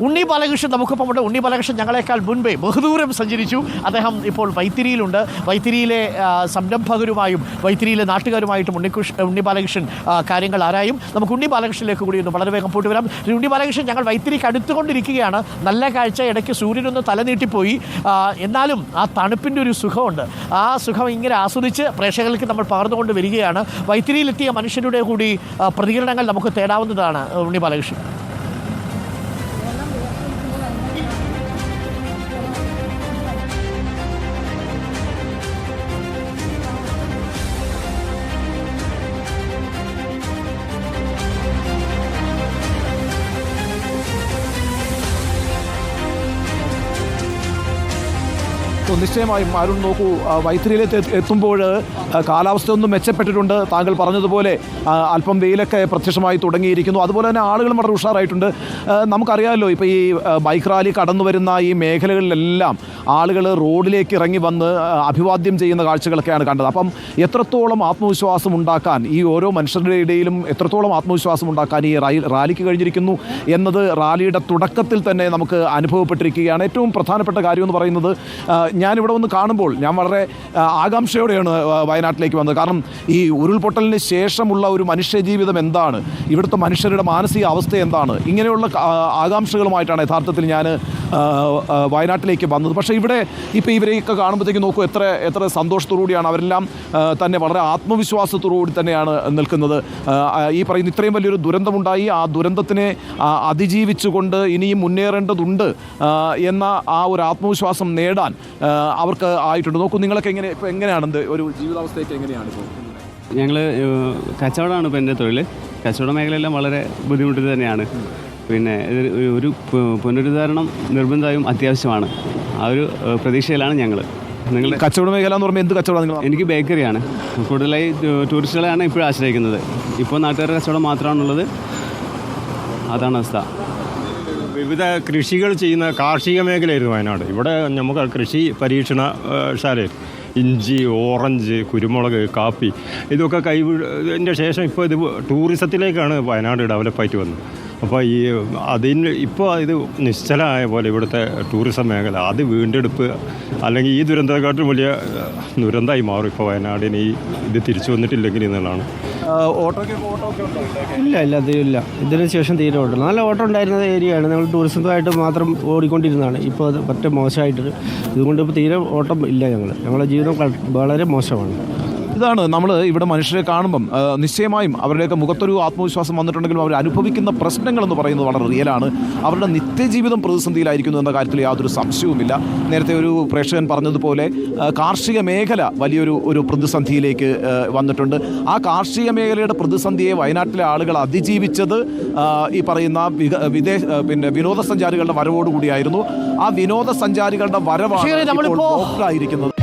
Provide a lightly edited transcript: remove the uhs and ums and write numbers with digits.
ഉണ്ണി ബാലകൃഷ്ണൻ നമുക്കൊപ്പമുണ്ട്. ഉണ്ണി ബാലകൃഷ്ണൻ ഞങ്ങളെക്കാൾ മുൻപേ ബഹുദൂരം സഞ്ചരിച്ചു. അദ്ദേഹം ഇപ്പോൾ വൈത്തിരിയിലുണ്ട്. വൈത്തിരിയിലെ സംരംഭകരുമായും വൈത്തിരിയിലെ നാട്ടുകാരുമായിട്ടും ഉണ്ണി ബാലകൃഷ്ണൻ കാര്യങ്ങൾ ആരായും. നമുക്ക് ഉണ്ണി ബാലകൃഷ്ണനിലേക്ക് കൂടി ഒന്ന് വളരെ വേഗം പോയിട്ട് വരാം. ഉണ്ണി ബാലകൃഷ്ണൻ, ഞങ്ങൾ വൈത്തിരിക്ക് അടുത്തുകൊണ്ടിരിക്കുകയാണ്. നല്ല കാഴ്ച, ഇടയ്ക്ക് സൂര്യനൊന്ന് തലനീട്ടിപ്പോയി. എന്നാലും ആ തണുപ്പിൻ്റെ ഒരു സുഖമുണ്ട്. ആ സുഖം ഇങ്ങനെ ആസ്വദിച്ച് പ്രേക്ഷകർക്ക് നമ്മൾ പകർന്നുകൊണ്ട് വരികയാണ്. വൈത്തിരിയിലെത്തിയ മനുഷ്യരുടെ കൂടി പ്രതികരണങ്ങൾ നമുക്ക് തേടാവുന്നതാണ്. ഉണ്ണി ബാലകൃഷ്ണൻ, നിശ്ചയമായും അരുൺ നോക്കൂ, വൈത്തിരിയിലേക്ക് എത്തുമ്പോൾ കാലാവസ്ഥയൊന്നും മെച്ചപ്പെട്ടിട്ടുണ്ട്. താങ്കൾ പറഞ്ഞതുപോലെ അല്പം വെയിലൊക്കെ പ്രത്യക്ഷമായി തുടങ്ങിയിരിക്കുന്നു. അതുപോലെ തന്നെ ആളുകളും വളരെ ഉഷാറായിട്ടുണ്ട്. നമുക്കറിയാമല്ലോ, ഇപ്പോൾ ഈ ബൈക്ക് റാലി കടന്നു വരുന്ന ഈ മേഖലകളിലെല്ലാം ആളുകൾ റോഡിലേക്ക് ഇറങ്ങി വന്ന് അഭിവാദ്യം ചെയ്യുന്ന കാഴ്ചകളൊക്കെയാണ് കണ്ടത്. അപ്പം എത്രത്തോളം ആത്മവിശ്വാസം ഉണ്ടാക്കാൻ, ഈ ഓരോ മനുഷ്യരുടെ ഇടയിലും എത്രത്തോളം ആത്മവിശ്വാസം ഉണ്ടാക്കാൻ ഈ റാലിക്ക് കഴിഞ്ഞിരിക്കുന്നു എന്നത് റാലിയുടെ തുടക്കത്തിൽ തന്നെ നമുക്ക് അനുഭവപ്പെട്ടിരിക്കുകയാണ്. ഏറ്റവും പ്രധാനപ്പെട്ട കാര്യം എന്ന് പറയുന്നത്, ഞാനിവിടെ വന്ന് കാണുമ്പോൾ ഞാൻ വളരെ ആകാംക്ഷയോടെയാണ് വയനാട്ടിലേക്ക് വന്നത്. കാരണം ഈ ഉരുൾപൊട്ടലിന് ശേഷമുള്ള ഒരു മനുഷ്യജീവിതം എന്താണ്, ഇവിടുത്തെ മനുഷ്യരുടെ മാനസിക അവസ്ഥ എന്താണ്, ഇങ്ങനെയുള്ള ആകാംക്ഷകളുമായിട്ടാണ് യഥാർത്ഥത്തിൽ ഞാൻ വയനാട്ടിലേക്ക് വന്നത്. പക്ഷേ ഇവിടെ ഇപ്പോൾ ഇവരെയൊക്കെ കാണുമ്പോഴത്തേക്ക് നോക്കൂ, എത്ര സന്തോഷത്തോടുകൂടിയാണ് അവരെല്ലാം തന്നെ വളരെ ആത്മവിശ്വാസത്തോടുകൂടി തന്നെയാണ് നിൽക്കുന്നത്. ഈ പറയുന്ന ഇത്രയും വലിയൊരു ദുരന്തമുണ്ടായി, ആ ദുരന്തത്തിനെ അതിജീവിച്ചുകൊണ്ട് ഇനിയും മുന്നേറേണ്ടതുണ്ട് എന്ന ആ ഒരു ആത്മവിശ്വാസം നേടാൻ അവർക്ക് ആയിട്ടുണ്ട്. നോക്കൂ, നിങ്ങളൊക്കെ എങ്ങനെയാണ് ഒരു ജീവിതാവസ്ഥയൊക്കെ എങ്ങനെയാണ് ഇപ്പോൾ? ഞങ്ങൾ കച്ചവടമാണ് ഇപ്പോൾ എൻ്റെ തൊഴിൽ. കച്ചവട മേഖലയെല്ലാം വളരെ ബുദ്ധിമുട്ടിൽ തന്നെയാണ്. പിന്നെ ഒരു പുനരുദ്ധാരണം നിർബന്ധമായും അത്യാവശ്യമാണ്. ആ ഒരു പ്രതീക്ഷയിലാണ് ഞങ്ങൾ. നിങ്ങൾ കച്ചവട മേഖല എന്ന് പറയുമ്പോൾ എന്ത് കച്ചവടം? എനിക്ക് ബേക്കറിയാണ്. കൂടുതലായി ടൂറിസ്റ്റുകളെയാണ് ഇപ്പോഴും ആശ്രയിക്കുന്നത്. ഇപ്പോൾ നാട്ടുകാരുടെ കച്ചവടം മാത്രമാണുള്ളത്. അതാണ് അവസ്ഥ. വിവിധ കൃഷികൾ ചെയ്യുന്ന കാർഷിക മേഖലയായിരുന്നു വയനാട്. ഇവിടെ നമുക്ക് കൃഷി പരീക്ഷണശാല, ഇഞ്ചി, ഓറഞ്ച്, കുരുമുളക്, കാപ്പി, ഇതൊക്കെ കൈവിടതിൻ്റെ ശേഷം ഇപ്പോൾ ഇത് ടൂറിസത്തിലേക്കാണ് വയനാട് ഡെവലപ്പായിട്ട് വന്നത്. അപ്പോൾ ഇപ്പോൾ ഇത് നിശ്ചലമായ പോലെ ഇവിടുത്തെ ടൂറിസം മേഖല അത് വീണ്ടെടുപ്പ് അല്ലെങ്കിൽ ഈ ദുരന്തത്തെക്കാട്ടും വലിയ ദുരന്തമായി മാറും ഇപ്പോൾ വയനാടിന് ഇത് തിരിച്ചു വന്നിട്ടില്ലെങ്കിൽ എന്നുള്ളതാണ്. ഇല്ല അതില്ല. ഇതിന് ശേഷം തീരെ ഓട്ടം നല്ല ഓട്ടം ഉണ്ടായിരുന്ന ഏരിയയാണ്. ഞങ്ങൾ ടൂറിസമായിട്ട് മാത്രം ഓടിക്കൊണ്ടിരുന്നതാണ്. ഇപ്പോൾ അത് പറ്റ മോശമായിട്ട് ഇതുകൊണ്ട് ഇപ്പോൾ തീരെ ഓട്ടം ഇല്ല. ഞങ്ങളുടെ ജീവിതം വളരെ മോശമാണ്. ഇതാണ് നമ്മൾ ഇവിടെ മനുഷ്യരെ കാണുമ്പം നിശ്ചയമായും അവരുടെയൊക്കെ മുഖത്തൊരു ആത്മവിശ്വാസം വന്നിട്ടുണ്ടെങ്കിലും അവർ അനുഭവിക്കുന്ന പ്രശ്നങ്ങളെന്ന് പറയുന്നത് വളരെ റിയലാണ്. അവരുടെ നിത്യജീവിതം പ്രതിസന്ധിയിലായിരിക്കുന്നു എന്ന കാര്യത്തിൽ യാതൊരു സംശയവുമില്ല. നേരത്തെ ഒരു പ്രേക്ഷകൻ പറഞ്ഞതുപോലെ കാർഷിക മേഖല വലിയൊരു പ്രതിസന്ധിയിലേക്ക് വന്നിട്ടുണ്ട്. ആ കാർഷിക മേഖലയുടെ പ്രതിസന്ധിയെ വയനാട്ടിലെ ആളുകൾ അതിജീവിച്ചത് ഈ പറയുന്ന വിനോദസഞ്ചാരികളുടെ വരവോടുകൂടിയായിരുന്നു. ആ വിനോദസഞ്ചാരികളുടെ വരവാണ് ഇപ്പോൾ ബ്ലോക്കായിരിക്കുന്നത്.